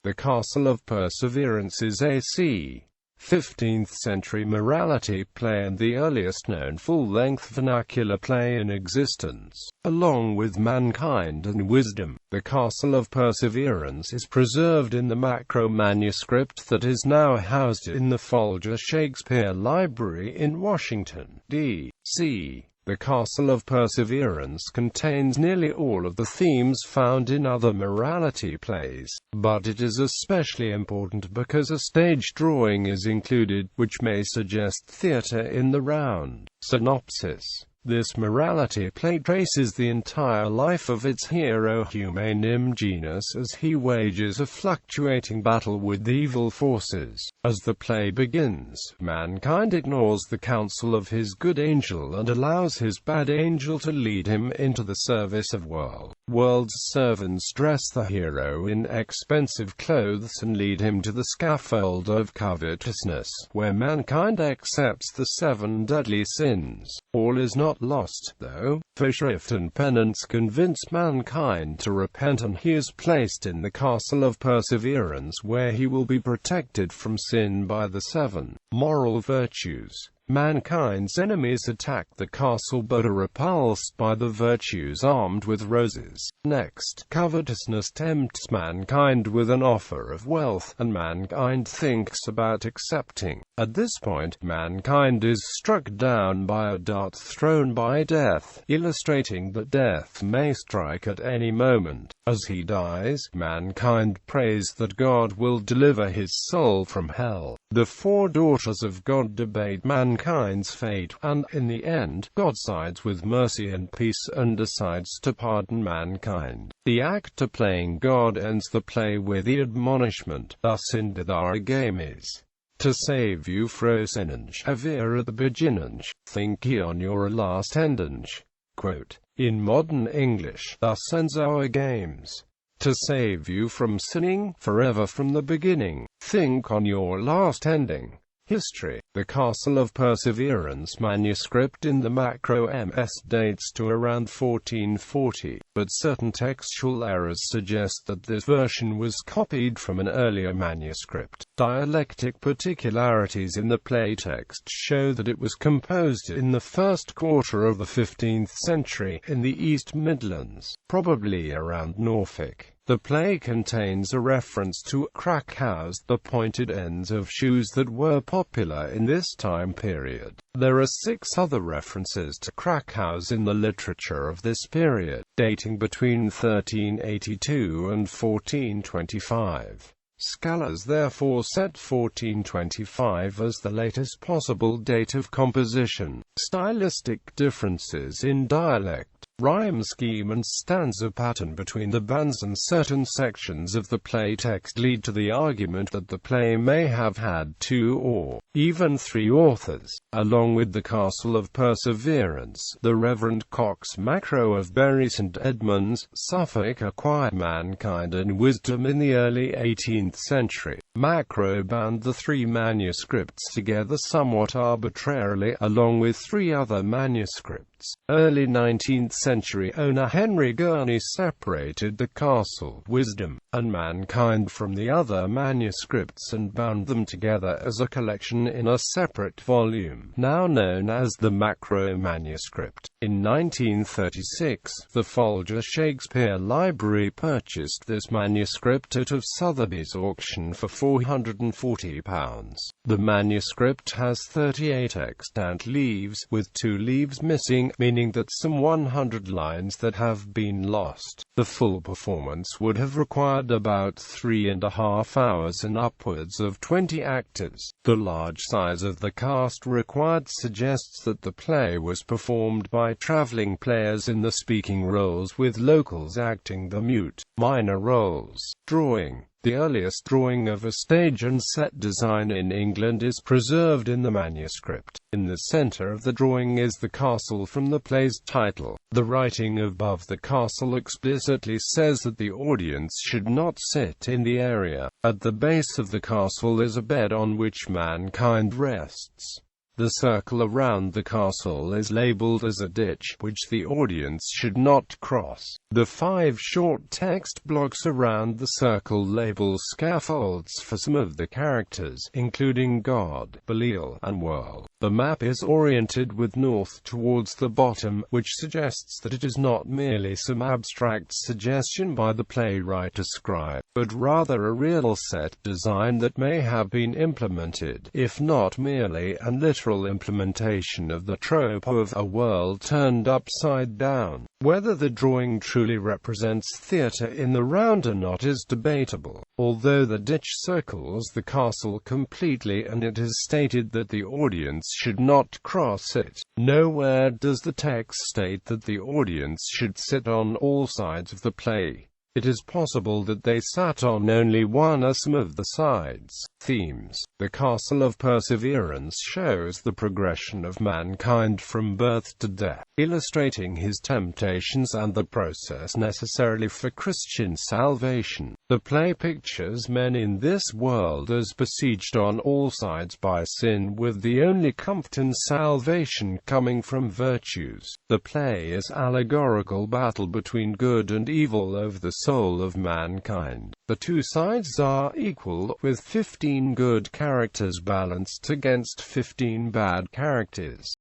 D.C.The Castle of Perseverance is a c. 15th century morality play and the earliest known full-length vernacular play in existence. Along with Mankind and Wisdom, The Castle of Perseverance is preserved in the Macro Manuscript that is now housed in the Folger Shakespeare Library in Washington, D.C. The Castle of Perseverance contains nearly all of the themes found in other morality plays, but it is especially important because a stage drawing is included, which may suggest theatre in the round. Synopsis. This morality play traces the entire life of its hero Humanum Genus as he wages a fluctuating battle with evil forces. As the play begins, Mankind ignores the counsel of his good angel and allows his bad angel to lead him into the service of world's servants dress the hero in expensive clothes and lead him to the scaffold of covetousness, where Mankind accepts the 7 deadly sins. All is not lost, though, for shrift and penance convince Mankind to repent and he is placed in the Castle of Perseverance where he will be protected from sin by the 7 moral virtues. Mankind's enemies attack the castle but are repulsed by the virtues armed with roses. Next, covetousness tempts Mankind with an offer of wealth, and Mankind thinks about accepting. At this point, Mankind is struck down by a dart thrown by Death, illustrating that Death may strike at any moment. As he dies, Mankind prays that God will deliver his soul from hell. The 4 daughters of God debate Mankind's fate, and, in the end, God sides with mercy and peace and decides to pardon Mankind. The actor playing God ends the play with the admonishment, "Thus ended our game is to save you fro senenge, avere at the beginnenge, think ye on your last endenge." Quote, in modern English, "Thus ends our games. To save you from sinning forever from the beginning, think on your last ending." History. The Castle of Perseverance manuscript in the Macro MS dates to around 1440, but certain textual errors suggest that this version was copied from an earlier manuscript. Dialectic particularities in the playtext show that it was composed in the first quarter of the 15th century in the East Midlands, probably around Norfolk. The play contains a reference to crackhows, the pointed ends of shoes that were popular in this time period. There are 6 other references to crackhows in the literature of this period, dating between 1382 and 1425. Scholars therefore set 1425 as the latest possible date of composition. Stylistic differences in dialect, rhyme scheme and stanza pattern between the bands and certain sections of the play text lead to the argument that the play may have had 2 or even 3 authors. Along with The Castle of Perseverance, the Reverend Cox Macro of Bury St Edmunds, Suffolk acquired Mankind and Wisdom in the early 18th century. Macro bound the 3 manuscripts together somewhat arbitrarily, along with 3 other manuscripts. Early 19th century owner Henry Gurney separated The Castle, Wisdom, and Mankind from the other manuscripts and bound them together as a collection in a separate volume, now known as the Macro Manuscript. In 1936, the Folger Shakespeare Library purchased this manuscript at of Sotheby's auction for £440. The manuscript has 38 extant leaves, with 2 leaves missing, meaning that some 100 lines that have been lost. The full performance would have required about 3.5 hours and upwards of 20 actors. The large size of the cast required suggests that the play was performed by traveling players in the speaking roles, with locals acting the mute, minor roles. Drawing. The earliest drawing of a stage and set design in England is preserved in the manuscript. In the center of the drawing is the castle from the play's title. The writing above the castle explicitly says that the audience should not sit in the area. At the base of the castle is a bed on which Mankind rests. The circle around the castle is labeled as a ditch, which the audience should not cross. The 5 short text blocks around the circle label scaffolds for some of the characters, including God, Belial, and Whirl. The map is oriented with north towards the bottom, which suggests that it is not merely some abstract suggestion by the playwright or scribe, but rather a real set design that may have been implemented, if not merely a literal implementation of the trope of a world turned upside down. Whether the drawing truly represents theatre in the round or not is debatable, although the ditch circles the castle completely and it is stated that the audience should not cross it. Nowhere does the text state that the audience should sit on all sides of the play. It is possible that they sat on only one or some of the sides. Themes. The Castle of Perseverance shows the progression of mankind from birth to death, illustrating his temptations and the process necessary for Christian salvation. The play pictures men in this world as besieged on all sides by sin, with the only comfort and salvation coming from virtues. The play is allegorical battle between good and evil over the soul of mankind. The two sides are equal, with 15 good characters balanced against 15 bad characters.